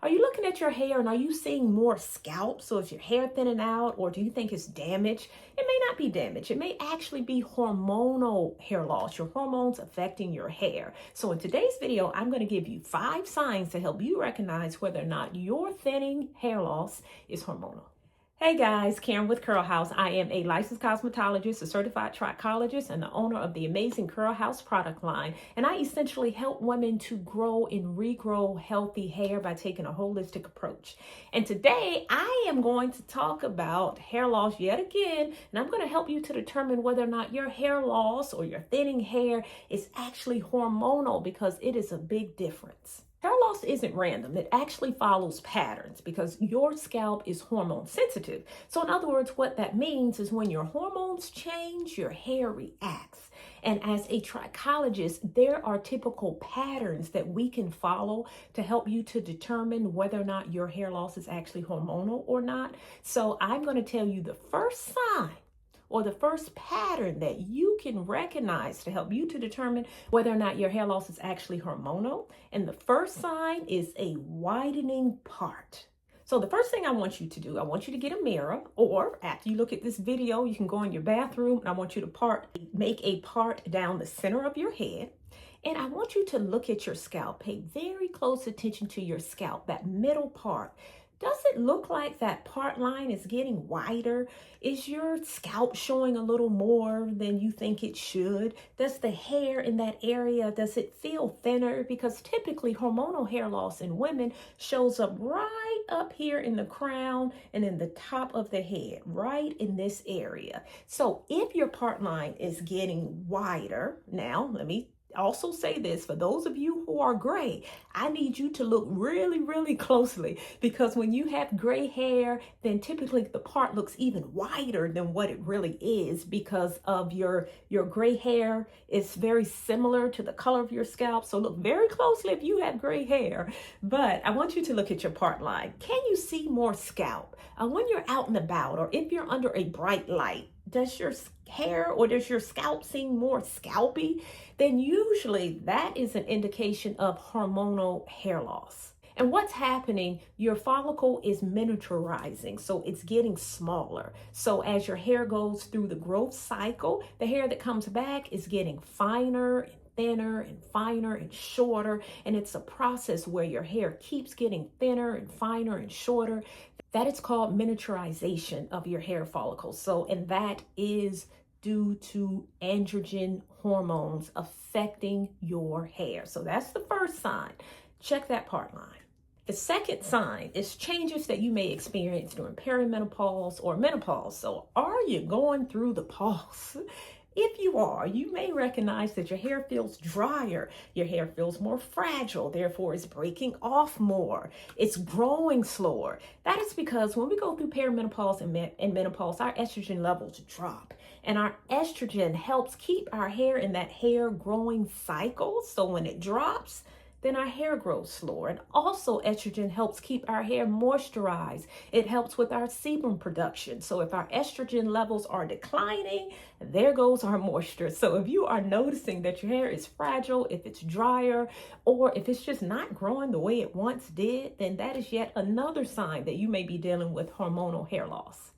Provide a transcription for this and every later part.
Are you looking at your hair and are you seeing more scalp? So is your hair thinning out, or do you think it's damaged? It may not be damaged. It may actually be hormonal hair loss, your hormones affecting your hair. So in today's video, I'm going to give you 5 signs to help you recognize whether or not your thinning hair loss is hormonal. Hey guys, Karen with Curl House. I am a licensed cosmetologist, a certified trichologist, and the owner of the amazing Curl House product line. And I essentially help women to grow and regrow healthy hair by taking a holistic approach. And today I am going to talk about hair loss yet again, and I'm going to help you to determine whether or not your hair loss or your thinning hair is actually hormonal, because it is a big difference. Hair loss isn't random. It actually follows patterns because your scalp is hormone sensitive. So in other words, what that means is when your hormones change, your hair reacts. And as a trichologist, there are typical patterns that we can follow to help you to determine whether or not your hair loss is actually hormonal or not. So I'm going to tell you the first sign or the first pattern that you can recognize to help you to determine whether or not your hair loss is actually hormonal. And the first sign is a widening part. So the first thing I want you to do, I want you to get a mirror, or after you look at this video, you can go in your bathroom and I want you to make a part down the center of your head. And I want you to look at your scalp. Pay very close attention to your scalp, that middle part. Does it look like that part line is getting wider? Is your scalp showing a little more than you think it should? Does the hair in that area, does it feel thinner? Because typically hormonal hair loss in women shows up right up here in the crown and in the top of the head, right in this area. So if your part line is getting wider, now let me also say this, for those of you who are gray, I need you to look really, really closely, because when you have gray hair, then typically the part looks even wider than what it really is, because of your gray hair is very similar to the color of your scalp. So look very closely if you have gray hair. But I want you to look at your part line. Can you see more scalp? When you're out and about, or if you're under a bright light, does your hair or does your scalp seem more scalpy? Then usually that is an indication of hormonal hair loss. And what's happening, your follicle is miniaturizing, so it's getting smaller. So as your hair goes through the growth cycle, the hair that comes back is getting finer and thinner and finer and shorter. And it's a process where your hair keeps getting thinner and finer and shorter. That is called miniaturization of your hair follicles. So, and that is due to androgen hormones affecting your hair. So that's the first sign. Check that part line. The second sign is changes that you may experience during perimenopause or menopause. So are you going through the pause? If you are, you may recognize that your hair feels drier, your hair feels more fragile, therefore it's breaking off more, it's growing slower. That is because when we go through perimenopause and menopause, our estrogen levels drop. And our estrogen helps keep our hair in that hair growing cycle. So when it drops, then our hair grows slower. And also estrogen helps keep our hair moisturized. It helps with our sebum production. So if our estrogen levels are declining, there goes our moisture. So if you are noticing that your hair is fragile, if it's drier, or if it's just not growing the way it once did, then that is yet another sign that you may be dealing with hormonal hair loss.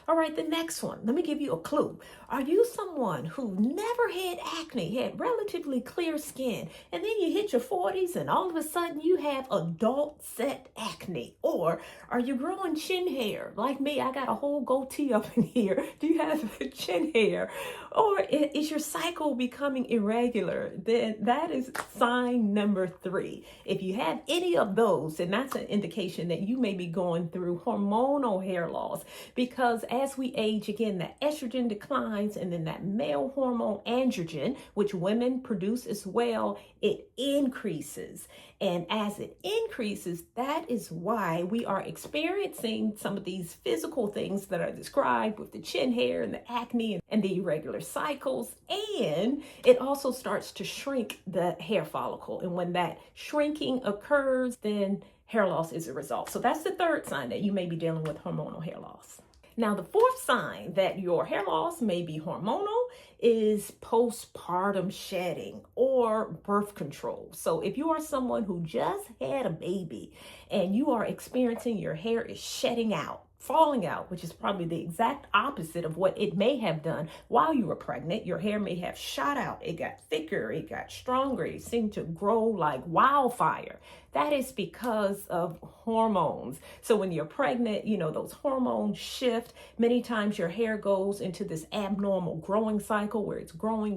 All right, the next one, let me give you a clue. Are you someone who never had acne, had relatively clear skin, and then you hit your 40s and all of a sudden you have adult set acne? Or are you growing chin hair? Like me, I got a whole goatee up in here. Do you have chin hair? Or is your cycle becoming irregular? Then that is sign number 3. If you have any of those, then that's an indication that you may be going through hormonal hair loss, because as we age, again, that estrogen declines, and then that male hormone androgen, which women produce as well, it increases. And as it increases, that is why we are experiencing some of these physical things that are described with the chin hair and the acne and the irregular cycles. And it also starts to shrink the hair follicle. And when that shrinking occurs, then hair loss is a result. So that's the third sign that you may be dealing with hormonal hair loss. Now, the fourth sign that your hair loss may be hormonal is postpartum shedding or birth control. So, if you are someone who just had a baby and you are experiencing your hair is shedding out, falling out, which is probably the exact opposite of what it may have done while you were pregnant. Your hair may have shot out, it got thicker, it got stronger, it seemed to grow like wildfire. That is because of hormones. So when you're pregnant, those hormones shift. Many times your hair goes into this abnormal growing cycle where it's growing,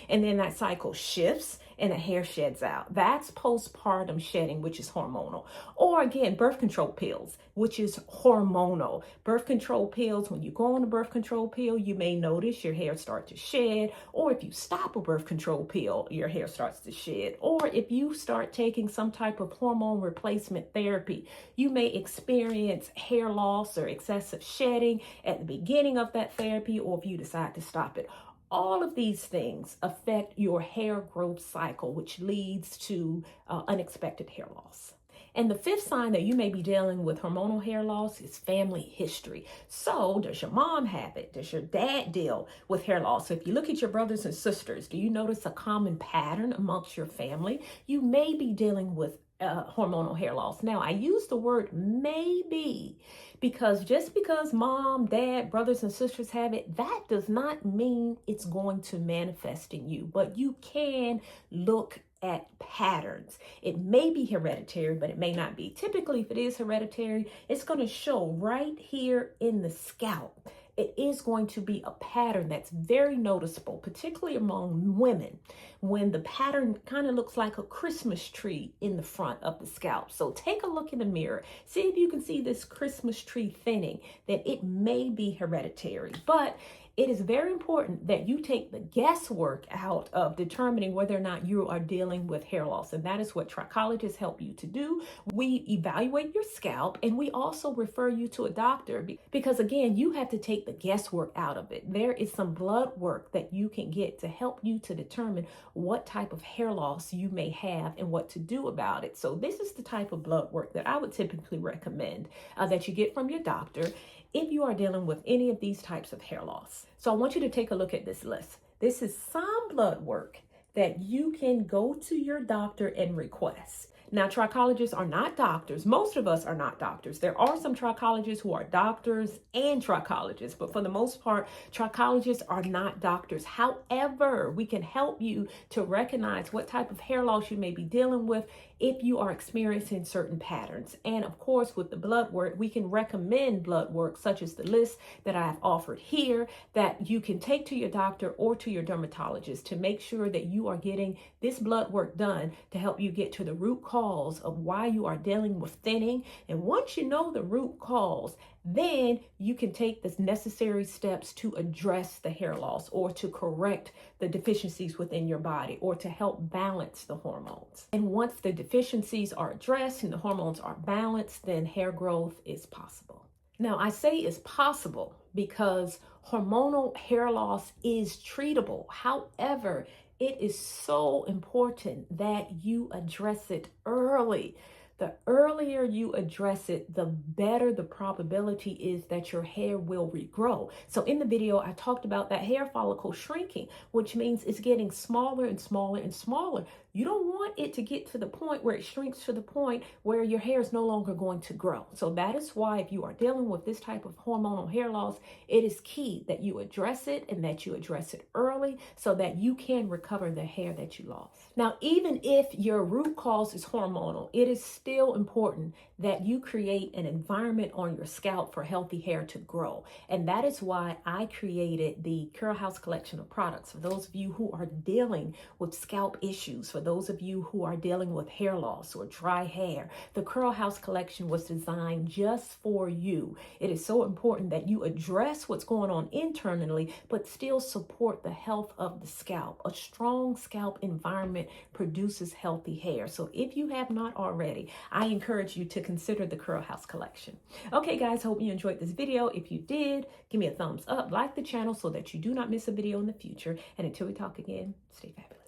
and then that cycle shifts and the hair sheds out. That's postpartum shedding, which is hormonal. Or again, birth control pills, which is hormonal. Birth control pills, when you go on a birth control pill, you may notice your hair start to shed. Or if you stop a birth control pill, your hair starts to shed. Or if you start taking some type of hormone replacement therapy, you may experience hair loss or excessive shedding at the beginning of that therapy, or if you decide to stop it. All of these things affect your hair growth cycle, which leads to unexpected hair loss. And the fifth sign that you may be dealing with hormonal hair loss is family history. So does your mom have it? Does your dad deal with hair loss? So if you look at your brothers and sisters, do you notice a common pattern amongst your family? You may be dealing with hormonal hair loss. Now, I use the word maybe because just because mom, dad, brothers, and sisters have it, that does not mean it's going to manifest in you. But you can look at patterns. It may be hereditary, but it may not be. Typically, if it is hereditary, it's going to show right here in the scalp. It is going to be a pattern that's very noticeable, particularly among women, when the pattern kind of looks like a Christmas tree in the front of the scalp. So take a look in the mirror, see if you can see this Christmas tree thinning, that it may be hereditary. But it is very important that you take the guesswork out of determining whether or not you are dealing with hair loss. And that is what trichologists help you to do. We evaluate your scalp and we also refer you to a doctor because, again, you have to take the guesswork out of it. There is some blood work that you can get to help you to determine what type of hair loss you may have and what to do about it. So this is the type of blood work that I would typically recommend that you get from your doctor if you are dealing with any of these types of hair loss. So I want you to take a look at this list. This is some blood work that you can go to your doctor and request. Now, trichologists are not doctors. Most of us are not doctors. There are some trichologists who are doctors and trichologists, but for the most part, trichologists are not doctors. However, we can help you to recognize what type of hair loss you may be dealing with if you are experiencing certain patterns. And of course, with the blood work, we can recommend blood work such as the list that I have offered here that you can take to your doctor or to your dermatologist to make sure that you are getting this blood work done to help you get to the root cause of why you are dealing with thinning. And once you know the root cause, then you can take the necessary steps to address the hair loss or to correct the deficiencies within your body or to help balance the hormones. And once the deficiencies are addressed and the hormones are balanced, then hair growth is possible. Now, I say it's possible because hormonal hair loss is treatable. However, it is so important that you address it early. The earlier you address it, the better the probability is that your hair will regrow. So in the video, I talked about that hair follicle shrinking, which means it's getting smaller and smaller and smaller. You don't want it to get to the point where it shrinks to the point where your hair is no longer going to grow. So that is why if you are dealing with this type of hormonal hair loss, it is key that you address it and that you address it early so that you can recover the hair that you lost. Now, even if your root cause is hormonal, it is still important that you create an environment on your scalp for healthy hair to grow. And that is why I created the Curl House collection of products. For those of you who are dealing with scalp issues, for those of you who are dealing with hair loss or dry hair, the Curl House collection was designed just for you. It is so important that you address what's going on internally, but still support the health of the scalp. A strong scalp environment produces healthy hair. So if you have not already, I encourage you to consider the Curl House collection. Okay, guys, hope you enjoyed this video. If you did, give me a thumbs up, like the channel so that you do not miss a video in the future. And until we talk again, stay fabulous.